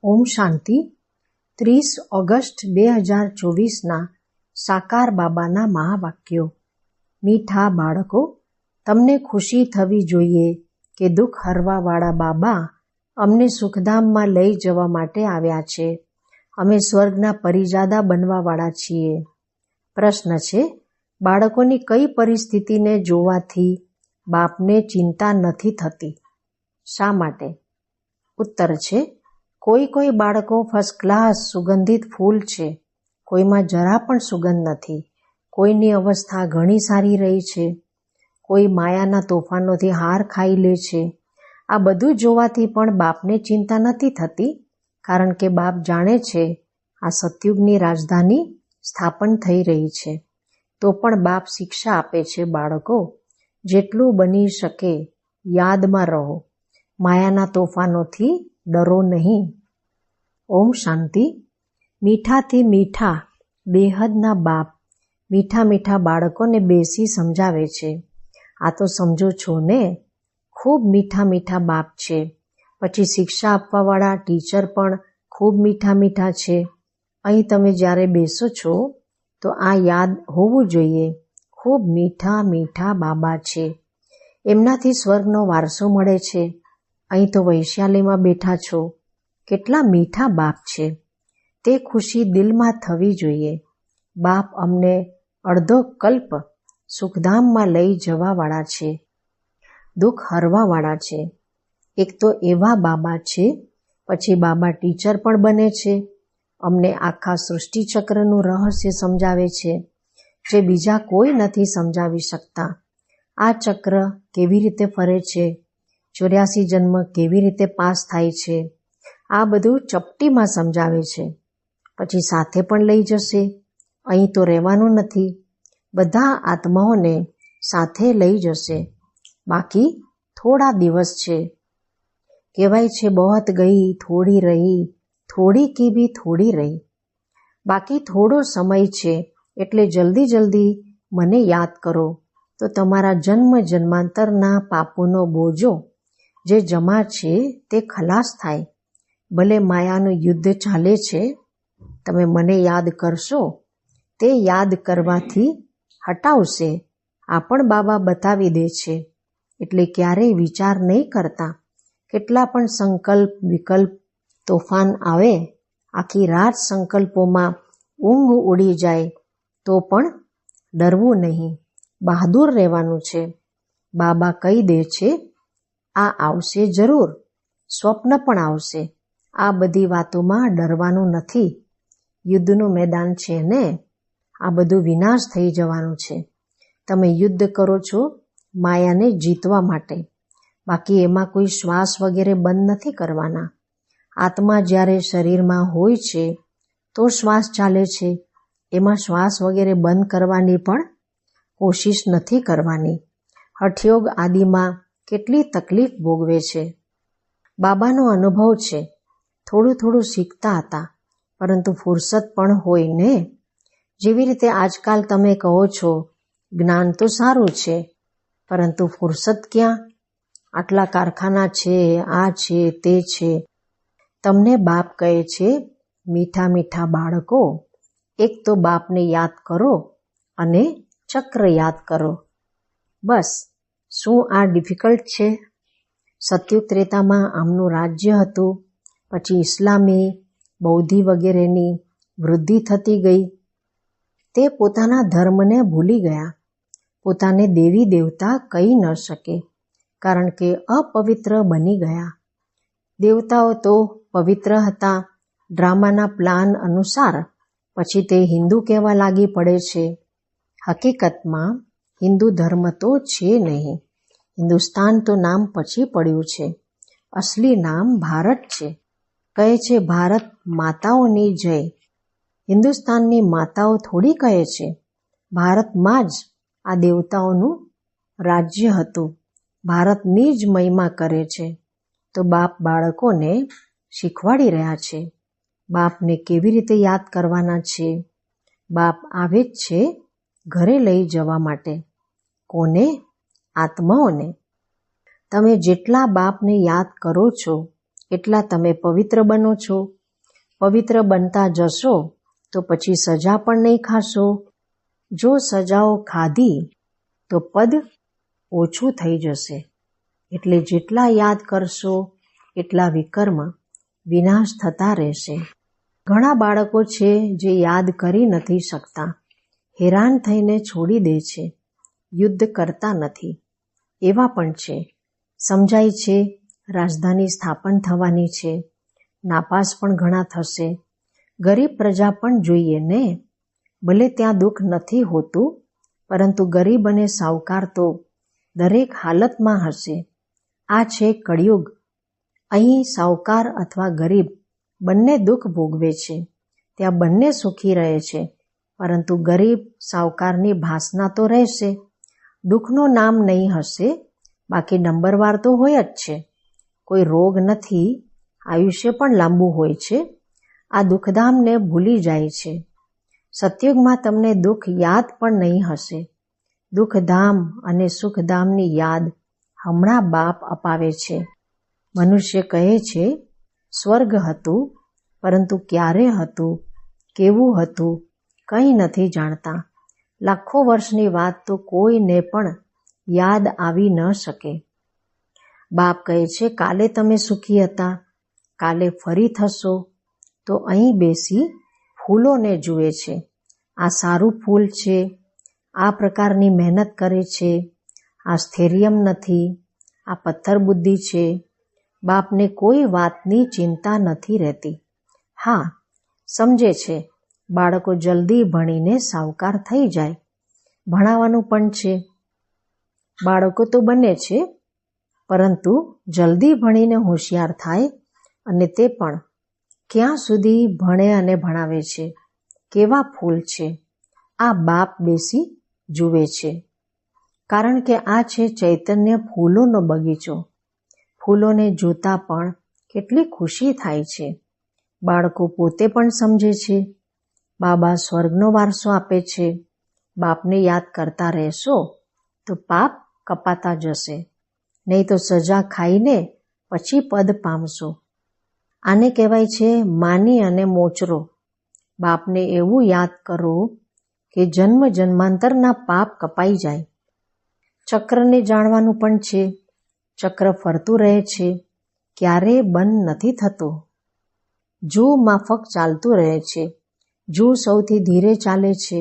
ઓમ શાંતિ 30 August 2024ના સાકાર બાબાના મહાવાક્યો। મીઠા બાળકો, તમને ખુશી થવી જોઈએ કે દુઃખ હરવાવાળા બાબા અમને સુખધામમાં લઈ જવા માટે આવ્યા છે। અમે સ્વર્ગના પરિજાદા બનવાવાળા છીએ। પ્રશ્ન છે, બાળકોની કઈ પરિસ્થિતિને જોવાથી બાપને ચિંતા નથી થતી? શા માટે? ઉત્તર છે, કોઈ બાળકો ફર્સ્ટ ક્લાસ સુગંધિત ફૂલ છે, કોઈમાં જરા પણ સુગંધ નથી, કોઈની અવસ્થા ઘણી સારી રહી છે, કોઈ માયાના તોફાનોથી હાર ખાઈ લે છે। આ બધું જોવાથી પણ બાપને ચિંતા નથી થતી, કારણ કે બાપ જાણે છે આ સતયુગની રાજધાની સ્થાપન થઈ રહી છે। તો પણ બાપ શિક્ષા આપે છે, બાળકો જેટલું બની શકે યાદમાં રહો, માયાના તોફાનોથી ડરો નહીં। ઓમ શાંતિ। મીઠાથી મીઠા બેહદના બાપ મીઠા મીઠા બાળકોને બેસી સમજાવે છે। આ તો સમજો છો ને, ખૂબ મીઠા મીઠા બાપ છે। પછી શિક્ષા આપવાવાળા ટીચર પણ ખૂબ મીઠા મીઠા છે। અહીં તમે જ્યારે બેસો છો તો આ યાદ હોવું જોઈએ, ખૂબ મીઠા મીઠા બાબા છે, એમનાથી સ્વર્ગનો વારસો મળે છે। અહીં તો વૈશાલીમાં બેઠા છો, કેટલા મીઠા બાપ છે, તે ખુશી દિલમાં થવી જોઈએ। બાપ અમને અડધો કલ્પ સુખધામમાં લઈ જવાવાળા છે, દુઃખ હરવાવાળા છે। એક તો એવા બાબા છે, પછી બાબા ટીચર પણ બને છે, અમને આખા સૃષ્ટિચક્રનું રહસ્ય સમજાવે છે, જે બીજા કોઈ નથી સમજાવી શકતા। આ ચક્ર કેવી રીતે ફરે છે, 84 જન્મ કેવી રીતે પાસ થાય છે, આ બધું ચપટીમાં સમજાવે છે। પછી સાથે પણ લઈ જશે। અહીં તો રહેવાનું નથી, બધા આત્માઓને સાથે લઈ જશે। બાકી થોડા દિવસ છે, કહેવાય છે બહોત ગઈ થોડી રહી, થોડી કી ભી થોડી રહી। બાકી થોડો સમય છે, એટલે જલ્દી મને યાદ કરો, તો તમારા જન્મ જન્માંતરના પાપોનો બોજો જે જમા છે તે ખલાસ થાય। ભલે માયાનું યુદ્ધ ચાલે છે, તમે મને યાદ કરશો, તે યાદ કરવાથી હટાવશે। આ પણ બાબા બતાવી દે છે, એટલે ક્યારેય વિચાર નહીં કરતા। કેટલા પણ સંકલ્પ વિકલ્પ તોફાન આવે, આખી રાત સંકલ્પોમાં ઊંઘ ઉડી જાય, તો પણ ડરવું નહીં, બહાદુર રહેવાનું છે। બાબા કહી દે છે, આ આવશે જરૂર, સ્વપ્ન પણ આવશે, આ બધી વાતોમાં ડરવાનું નથી। યુદ્ધનું મેદાન છે ને, આ બધું વિનાશ થઈ જવાનું છે। તમે યુદ્ધ કરો છો માયાને જીતવા માટે, બાકી એમાં કોઈ શ્વાસ વગેરે બંધ નથી કરવાના। આત્મા જ્યારે શરીરમાં હોય છે તો શ્વાસ ચાલે છે, એમાં શ્વાસ વગેરે બંધ કરવાની પણ કોશિશ નથી કરવાની। હઠયોગ આદિમાં કેટલી તકલીફ ભોગવે છે। બાબાનો અનુભવ છે, થોડું શીખતા હતા, પરંતુ ફુરસત પણ હોય ને। જેવી રીતે આજકાલ તમે કહો છો, જ્ઞાન તો સારું છે, પરંતુ ફુરસત ક્યાં? આટલા કારખાના છે, આ છે તે છે। તમને બાપ કહે છે, મીઠા મીઠા બાળકો, એક તો બાપને યાદ કરો અને ચક્ર યાદ કરો, બસ। શું આ ડિફિકલ્ટ છે? સતયુગ ત્રેતામાં આમનું રાજ્ય હતું, પછી ઇસ્લામી બૌદ્ધિ વગેરેની વૃદ્ધિ થતી ગઈ, તે પોતાના ધર્મને ભૂલી ગયા, પોતાને દેવી દેવતા કહી ન શકે, કારણ કે અપવિત્ર બની ગયા। દેવતાઓ તો પવિત્ર હતા, ડ્રામાના પ્લાન અનુસાર પછી તે હિન્દુ કહેવા લાગી પડે છે। હકીકતમાં હિન્દુ ધર્મ તો છે નહીં, હિન્દુસ્તાન તો નામ પછી પડ્યું છે, અસલી નામ ભારત છે। કહે છે ભારત માતાઓની જય, હિન્દુસ્તાનની માતાઓ થોડી કહે છે, ભારતમાં જ આ દેવતાઓનું રાજ્ય હતું, ભારતની જ મહિમા કરે છે। તો બાપ બાળકોને શીખવાડી રહ્યા છે, બાપને કેવી રીતે યાદ કરવાના છે। બાપ આવે જ છે ઘરે લઈ જવા માટે। કોને? આત્માઓને। તમે જેટલા બાપને યાદ કરો છો, એટલા તમે પવિત્ર બનો છો. પવિત્ર બનતા જશો તો પછી સજા પણ નહીં ખાશો. જો સજાઓ ખાધી તો પદ ઓછું થઈ જશે. એટલે જેટલા યાદ કરશો એટલા વિકર્મ વિનાશ થતા રહેશે. ઘણા બાળકો છે જે યાદ કરી નથી શકતા, હેરાન થઈને છોડી દે છે, યુદ્ધ કરતા નથી. એવા પણ છે. સમજાય છે રાજધાની સ્થાપન થવાની છે, નાપાસ પણ ઘણા થશે. ગરીબ પ્રજા પણ જોઈએ ને. ભલે ત્યાં દુઃખ નથી હોતું, પરંતુ ગરીબ અને સાવકાર તો દરેક હાલતમાં હશે. આ છે કળિયુગ. અહીં સાવકાર અથવા ગરીબ બંને દુઃખ ભોગવે છે. ત્યાં બંને સુખી રહે છે, પરંતુ ગરીબ સાવકારની ભાસના તો રહેશે. દુઃખનું નામ નહીં હશે, બાકી નંબરવાર તો હોય જ છે. કોઈ રોગ નથી, આયુષ્ય પણ લાંબુ હોય છે. આ દુઃખધામને ભૂલી જાય છે. સતયુગમાં તમને દુઃખ યાદ પણ નહીં હશે. દુઃખધામ અને સુખધામની યાદ હમણાં બાપ અપાવે છે. મનુષ્ય કહે છે સ્વર્ગ હતું, પરંતુ ક્યારે હતું, કેવું હતું, કંઈ નથી જાણતા. લાખો વર્ષની વાત તો કોઈને પણ યાદ આવી ન શકે. બાપ કહે છે કાલે તમે સુખી હતા, કાલે ફરી થશો. તો અહીં બેસી ફૂલોને જુએ છે. આ સારું ફૂલ છે, આ પ્રકારની મહેનત કરે છે, આ સ્થૈર્યમ નથી, આ પથ્થર બુદ્ધિ છે. બાપને કોઈ વાતની ચિંતા નથી રહેતી. હા, સમજે છે બાળકો જલ્દી ભણીને સાવકાર થઈ જાય. ભણાવવાનું પણ છે. બાળકો તો બને છે, પરંતુ જલ્દી ભણીને હોશિયાર થાય. અને તે પણ ક્યાં સુધી ભણે અને ભણાવે છે. કેવા ફૂલ છે. આ બાપ બેસી જુએ છે. કારણ કે આ છે ચૈતન્ય ફૂલોનો બગીચો. ફૂલોને જોતા પણ કેટલી ખુશી થાય છે. બાળકો પોતે પણ સમજે છે. બાબા સ્વર્ગનો વારસો આપે છે. બાપને યાદ કરતા રહેશો તો પાપ કપાતા જશે, નહીં તો સજા ખાઈને પછી પદ પામશો. આને કહેવાય છે માની અને મોચરો. બાપને એવું યાદ કરો કે જન્મ જન્માંતરના પાપ કપાઈ જાય. ચક્રને જાણવાનું પણ છે. ચક્ર ફરતું રહે છે, ક્યારેય બંધ નથી થતો. જૂ માફક ચાલતું રહે છે. જૂ સૌથી ધીરે ચાલે છે.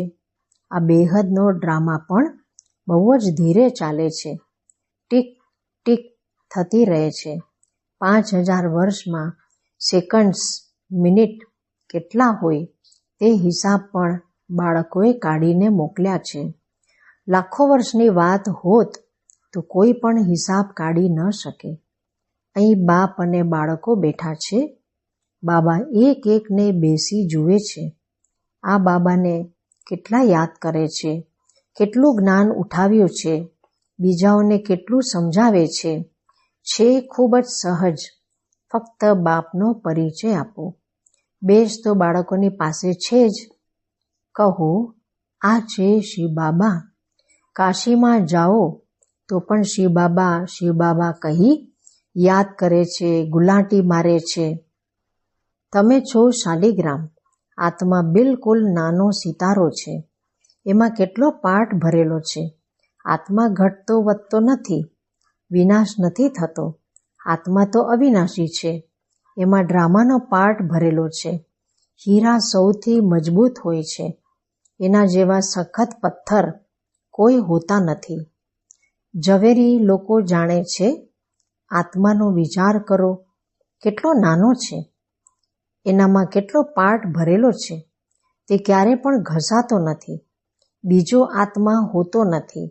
આ બેહદનો ડ્રામા પણ બહુ જ ધીરે ચાલે છે. ટીક ટીક થતી રહે છે. 5000 વર્ષમાં સેકન્ડ્સ, મિનિટ કેટલા હોય તે હિસાબ પણ બાળકોએ કાઢીને મોકલ્યા છે. લાખો વર્ષની વાત હોત તો કોઈ પણ હિસાબ કાઢી ન શકે. અહીં બાપ અને બાળકો બેઠા છે. બાબા એક એકને બેસી જુએ છે. આ બાબાને કેટલા યાદ કરે છે, કેટલું જ્ઞાન ઉઠાવ્યું છે, બીજાઓને કેટલું સમજાવે છે. ખૂબ જ સહજ. ફક્ત બાપનો પરિચય આપો. બેસ તો બાળકોની પાસે છે જ. કહો આ છે શિવ બાબા. કાશીમાં જાઓ તો પણ શિવ બાબા કહી યાદ કરે છે, ગુલાટી મારે છે. તમે છો શાલિગ્રામ. આત્મા બિલકુલ નાનો સિતારો છે. એમાં કેટલો પાઠ ભરેલો છે. આત્મા ઘટતો વધતો નથી, વિનાશ નથી થતો. આત્મા તો અવિનાશી છે. એમાં ડ્રામાનો પાઠ ભરેલો છે. હીરા સૌથી મજબૂત હોય છે. એના જેવા સખત પથ્થર કોઈ હોતા નથી. ઝવેરી લોકો જાણે છે. આત્માનો વિચાર કરો, કેટલો નાનો છે. એનામાં કેટલો પાઠ ભરેલો છે. તે ક્યારે પણ ઘસાતો નથી. બીજો આત્મા હોતો નથી.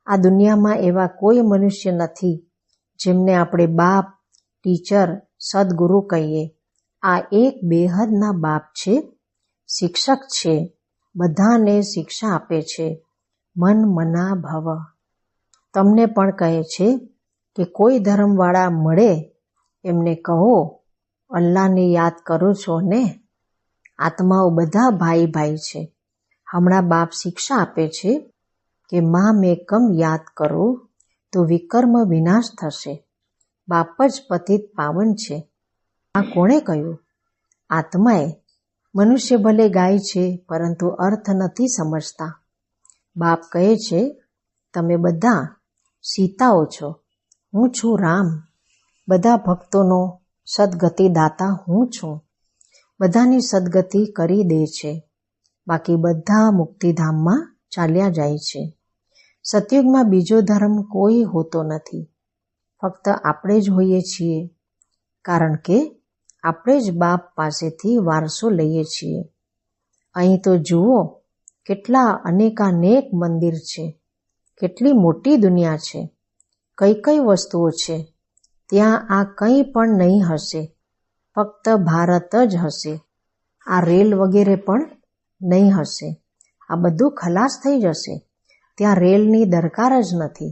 આ દુનિયામાં એવા કોઈ મનુષ્ય નથી જેમને આપણે બાપ, ટીચર, સદગુરુ કહીએ. આ એક બેહદના બાપ છે, શિક્ષક છે. બધાને શિક્ષા આપે છે. મન મના ભવ. તમને પણ કહે છે કે કોઈ ધર્મવાળા મળે એમને કહો અલ્લાહને યાદ કરો છો ને. આત્માઓ બધા ભાઈ ભાઈ છે. હમણાં બાપ શિક્ષા આપે છે કે માં મેકમ યાદ કરો તો વિકર્મ વિનાશ થશે. બાપ જ પતિત પાવન છે. આ કોણે કહ્યું? આત્માએ. મનુષ્ય ભલે ગાય છે, પરંતુ અર્થ નથી સમજતા. બાપ કહે છે, તમે બધા સીતાઓ છો, હું છું રામ. બધા ભક્તોનો સદગતિદાતા હું છું. બધાની સદગતિ કરી દે છે. બાકી બધા મુક્તિધામમાં ચાલ્યા જાય છે. સતયુગમાં બીજો ધર્મ કોઈ હોતો નથી. ફક્ત આપણે જ હોઈએ છીએ, કારણ કે આપણે જ બાપ પાસેથી વારસો લઈએ છીએ. અહીં તો જુઓ, કેટલા અનેકાનેક મંદિર છે, કેટલી મોટી દુનિયા છે, કઈ કઈ વસ્તુઓ છે. ત્યાં આ કંઈ પણ નહીં હશે, ફક્ત ભારત જ હશે. આ રેલ વગેરે પણ નહીં હશે. આ બધું ખલાસ થઈ જશે. ત્યાં રેલની દરકાર જ નથી.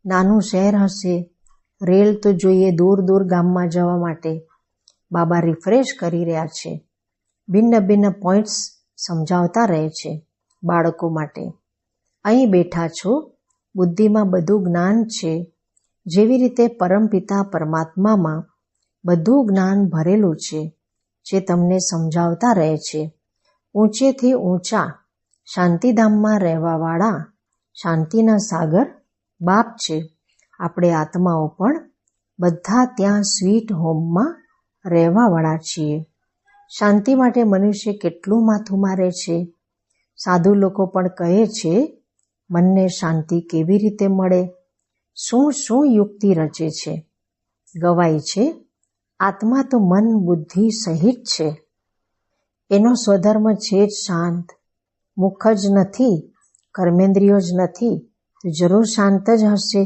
નાનું શહેર હશે. રેલ તો જોઈએ દૂર દૂર ગામમાં જવા માટે. બાબા રિફ્રેશ કરી રહ્યા છે. ભિન્ન ભિન્ન પોઈન્ટ્સ સમજાવતા રહે છે બાળકો માટે. અહીં બેઠા છો, બુદ્ધિમાં બધું જ્ઞાન છે. જેવી રીતે પરમપિતા પરમાત્મામાં બધું જ્ઞાન ભરેલું છે, જે તમને સમજાવતા રહે છે. ઊંચેથી ઊંચા શાંતિધામમાં રહેવાવાળા શાંતિના સાગર બાપ છે. આપણે આત્માઓ પણ બધા ત્યાં સ્વીટ હોમમાં રહેવાવાળા છીએ. શાંતિ માટે મનુષ્ય કેટલું માથું મારે છે. સાધુ લોકો પણ કહે છે, મનને શાંતિ કેવી રીતે મળે? શું શું યુક્તિ રચે છે. ગવાય છે, આત્મા તો મન બુદ્ધિ સહિત છે. એનો સ્વધર્મ છે જ શાંત. મુખ જ નથી, કર્મેન્દ્રિયો જ નથી, તો જરૂર શાંત જ હશે.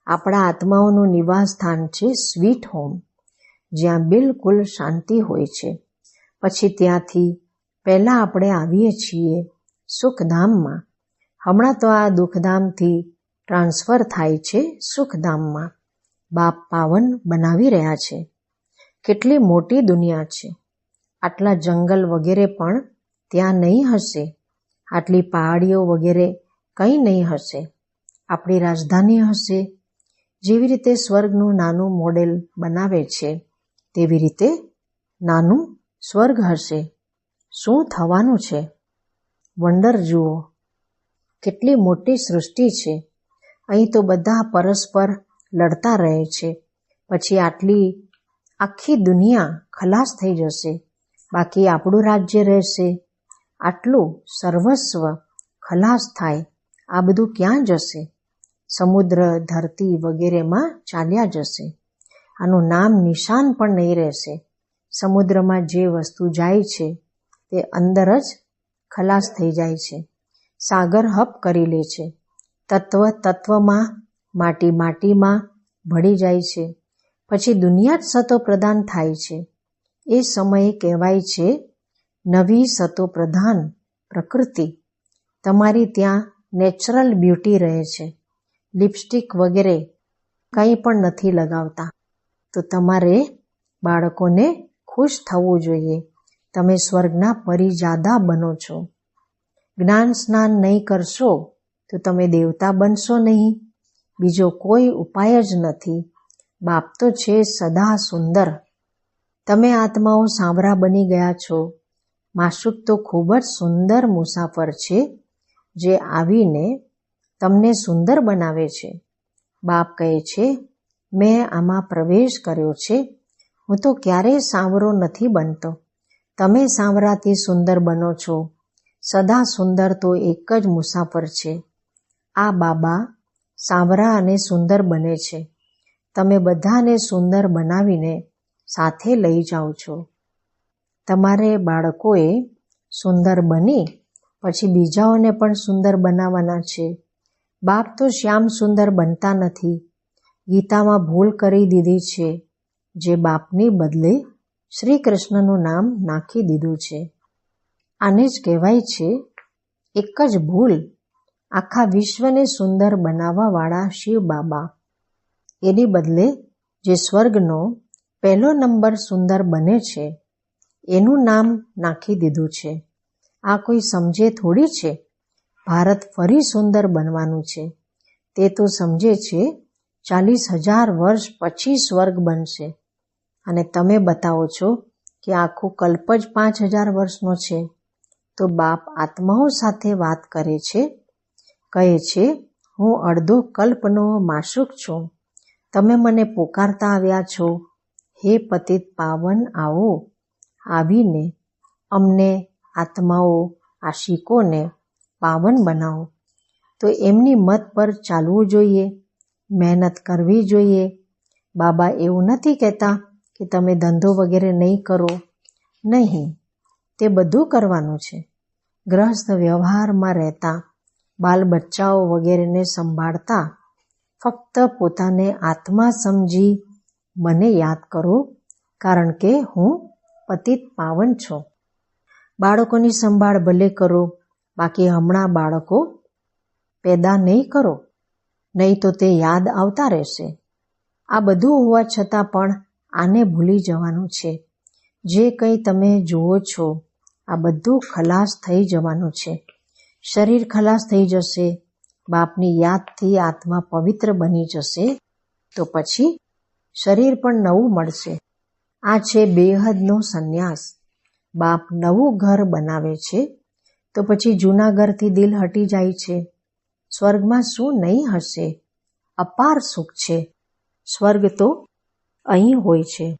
આપણા આત્માઓનું નિવાસ સ્થાન છે સ્વીટ હોમ, જ્યાં બિલકુલ શાંતિ હોય છે. પછી ત્યાંથી પહેલા આપણે આવીએ છીએ સુખધામમાં. હમણાં તો આ દુઃખધામથી ટ્રાન્સફર થાય છે સુખધામમાં. બાપ પાવન બનાવી રહ્યા છે. કેટલી મોટી દુનિયા છે. આટલા જંગલ વગેરે પણ ત્યાં નહીં હશે. આટલી પહાડીઓ વગેરે કંઈ નહીં હશે. આપણી રાજધાની હશે. જેવી રીતે સ્વર્ગનું નાનું મોડેલ બનાવે છે, તેવી રીતે નાનું સ્વર્ગ હશે. શું થવાનું છે? વંડર જુઓ, કેટલી મોટી સૃષ્ટિ છે. અહીં તો બધા પરસ્પર લડતા રહે છે. પછી આખી દુનિયા ખલાસ થઈ જશે. બાકી આપણું રાજ્ય રહેશે. આટલું સર્વસ્વ ખલાસ થાય, આ બધું ક્યાં જશે? સમુદ્ર, ધરતી વગેરેમાં ચાલ્યા જશે. આનું નામ નિશાન પણ નહીં રહેશે. સમુદ્રમાં જે વસ્તુ જાય છે તે અંદર જ ખલાસ થઈ જાય છે. સાગર હપ કરી લે છે. તત્વ તત્વમાં, માટી માટીમાં ભળી જાય છે. પછી દુનિયા જ સતો પ્રધાન થાય છે. એ સમયે કહેવાય છે નવી સતો પ્રધાન પ્રકૃતિ. તમારી ત્યાં નેચરલ બ્યુટી રહે છે. લિપસ્ટિક વગેરે કંઈ પણ નથી લગાવતા. તો તમારે બાળકોને ખુશ થવું જોઈએ. તમે સ્વર્ગના પરિજાદા બનો છો. જ્ઞાન સ્નાન નહીં કરશો તો તમે દેવતા બનશો નહીં. બીજો કોઈ ઉપાય જ નથી. બાપ તો છે સદા સુંદર. તમે આત્માઓ સાંવરા બની ગયા છો. માશુક તો ખૂબ જ સુંદર મુસાફર છે, જે આવીને તમને સુંદર બનાવે છે. બાપ કહે છે, મેં આમાં પ્રવેશ કર્યો છે. હું તો ક્યારેય સાંવરો નથી બનતો. તમે સાંવરાથી સુંદર બનો છો. સદા સુંદર તો એક જ મુસાફર છે. આ બાબા સાંવરા અને સુંદર બને છે. તમે બધાને સુંદર બનાવીને સાથે લઈ જાઓ છો. તમારે બાળકોએ સુંદર બની પછી બીજાઓને પણ સુંદર બનાવવાના છે. બાપ તો શ્યામ સુંદર બનતા નથી. ગીતામાં ભૂલ કરી દીધી છે, જે બાપની બદલે શ્રી કૃષ્ણનું નામ નાખી દીધું છે. આને જ કહેવાય છે એક જ ભૂલ. આખા વિશ્વને સુંદર બનાવવાવાળા શિવ બાબા. એની બદલે જે સ્વર્ગનો પહેલો નંબર સુંદર બને છે, એનું નામ નાખી દીધું છે. આ કોઈ સમજે થોડી છે. ભારત ફરી સુંદર બનવાનું છે. તે તો સમજે છે 40,000 વર્ષ પછી સ્વર્ગ બનશે. અને તમે બતાવો છો કે આખું કલ્પ જ 5000 વર્ષનો છે, તો બાપ આત્માઓ સાથે વાત કરે છે, કહે છે, હું અડધો કલ્પનો માશુક છું, તમે મને પોકારતા આવ્યા છો, હે પતિત પાવન આવો, આવીને અમને આત્માઓ આશિકોને પાવન બનાવો. તો એમની મત પર ચાલવું જોઈએ, મહેનત કરવી જોઈએ. બાબા એવું નથી કહેતા કે તમે ધંધો વગેરે નહીં કરો, નહીં, તે બધું કરવાનું છે. ગ્રહસ્થ વ્યવહારમાં રહેતા, બાલ બચ્ચાઓ વગેરેને સંભાળતા ફક્ત પોતાને આત્મા સમજી મને યાદ કરો, કારણ કે હું પતિત પાવન છું. બાળકોની સંભાળ ભલે કરો, બાકી હમણાં બાળકો પેદા નહીં કરો, નહીં તો તે યાદ આવતા રહેશે. આ બધું હોવા છતાં પણ આને ભૂલી જવાનું છે. જે કંઈ તમે જુઓ છો આ બધું ખલાસ થઈ જવાનું છે. શરીર ખલાસ થઈ જશે, બાપની યાદથી આત્મા પવિત્ર બની જશે, તો પછી શરીર પણ નવું મળશે. આ છે બેહદનો સંન્યાસ. બાપ નવું ઘર બનાવે છે, તો પછી જૂના ઘરથી દિલ હટી જાય છે. સ્વર્ગમાં શું નહીં હશે? અપાર સુખ છે. સ્વર્ગ તો અહીં હોય છે.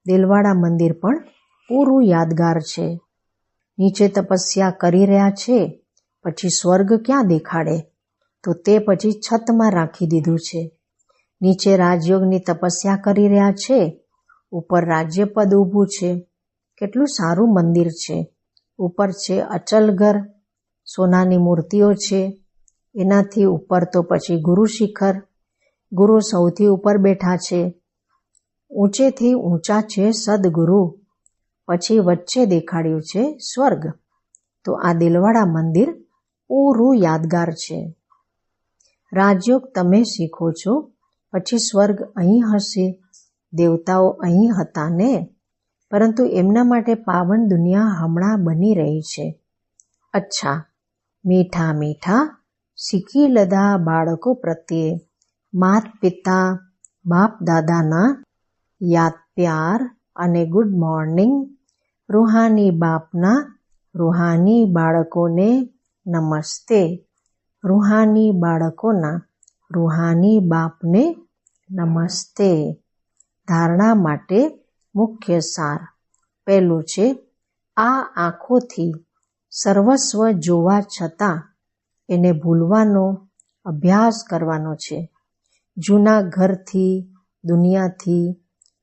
દિલવાડા મંદિર પણ પૂરું યાદગાર છે. નીચે તપસ્યા કરી રહ્યા છે, પછી સ્વર્ગ ક્યાં દેખાડે? તો તે પછી છતમાં રાખી દીધું છે. નીચે રાજયોગની તપસ્યા કરી રહ્યા છે, ઉપર રાજ્યપદ ઊભું છે. કેટલું સારું મંદિર છે. ઉપર છે અચલ ઘર, સોનાની મૂર્તિઓ છે. એનાથી ઉપર તો પછી ગુરુ શિખર, ગુરુ સૌથી ઉપર બેઠા છે. ઊંચેથી ઊંચા છે સદગુરુ, પછી વચ્ચે દેખાડ્યું છે સ્વર્ગ. તો આ દિલવાડા મંદિર પૂરું યાદગાર છે. રાજયોગ તમે શીખો છો, પછી સ્વર્ગ અહીં હશે. દેવતાઓ અહીં હતા ને, પરંતુ એમના માટે પાવન દુનિયા હમણાં બની રહી છે. અચ્છા, મીઠા મીઠા શીખી લધા બાળકો પ્રત્યે માત પિતા બાપ દાદાના યાદ પ્યાર અને ગુડ મોર્નિંગ. રૂહાની બાપના રૂહાની બાળકોને નમસ્તે. રૂહાની બાળકોના રૂહાની બાપને નમસ્તે. ધારણા માટે મુખ્ય સાર. પહેલું છે, આ આંખોથી સર્વસ્વ જોવા છતાં એને ભૂલવાનો અભ્યાસ કરવાનો છે. જૂના ઘરથી, દુનિયાથી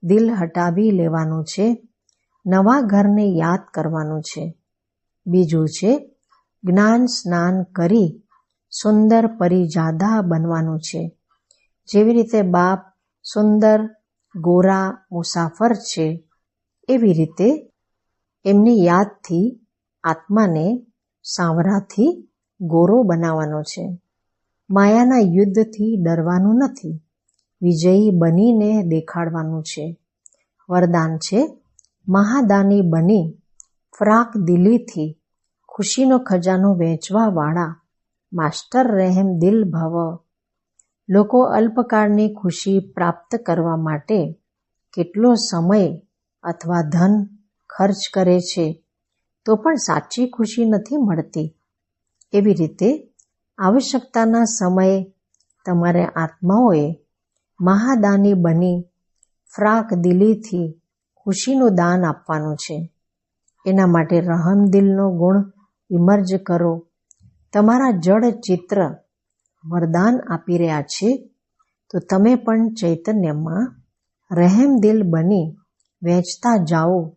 દિલ હટાવી લેવાનું છે. નવા ઘરને યાદ કરવાનું છે. બીજું છે, જ્ઞાન સ્નાન કરી સુંદર પરિજાદા બનવાનું છે. જેવી રીતે બાપ સુંદર ગોરા મુસાફર છે, એવી રીતે એમની યાદથી આત્માને સાંવરાથી ગોરો બનાવવાનો છે. માયાના યુદ્ધથી ડરવાનું નથી, વિજયી બનીને દેખાડવાનું છે. વરદાન છે, મહાદાની બની ફ્રાક દિલીથી ખુશીનો ખજાનો વેચવા વાળા માસ્ટર રહેમ દિલ ભવ. લોકો અલ્પકાળની ખુશી પ્રાપ્ત કરવા માટે કેટલો સમય અથવા ધન ખર્ચ કરે છે, તો પણ સાચી ખુશી નથી મળતી. એવી રીતે આવશ્યકતાના સમયે તમારે આત્માઓએ મહાદાની બની ફ્રાક દિલીથી ખુશીનું દાન આપવાનું છે. એના માટે રહમ દિલનો ગુણ ઇમર્જ કરો. તમારા જડ ચિત્ર વરદાન આપી રહ્યા છે, તો તમે પણ ચૈતન્યમાં રહેમ દિલ બની વહેંચતા જાઓ,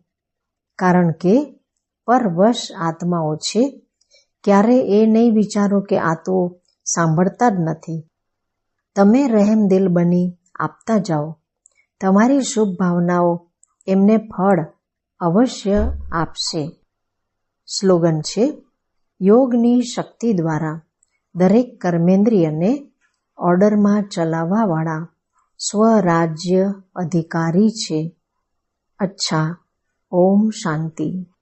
કારણ કે પરવશ આત્માઓ છે. ક્યારે એ નહીં વિચારો કે આ તો સાંભળતા જ નથી. તમે રહેમ દિલ બની આપતા જાઓ. તમારી શુભ ભાવનાઓ એમને ફળ અવશ્ય આપશે. સ્લોગન છે, યોગની શક્તિ દ્વારા દરેક કર્મેન્દ્રિયને ઓર્ડરમાં ચલાવવાવાળા સ્વરાજ્ય અધિકારી છે. અચ્છા, ઓમ શાંતિ.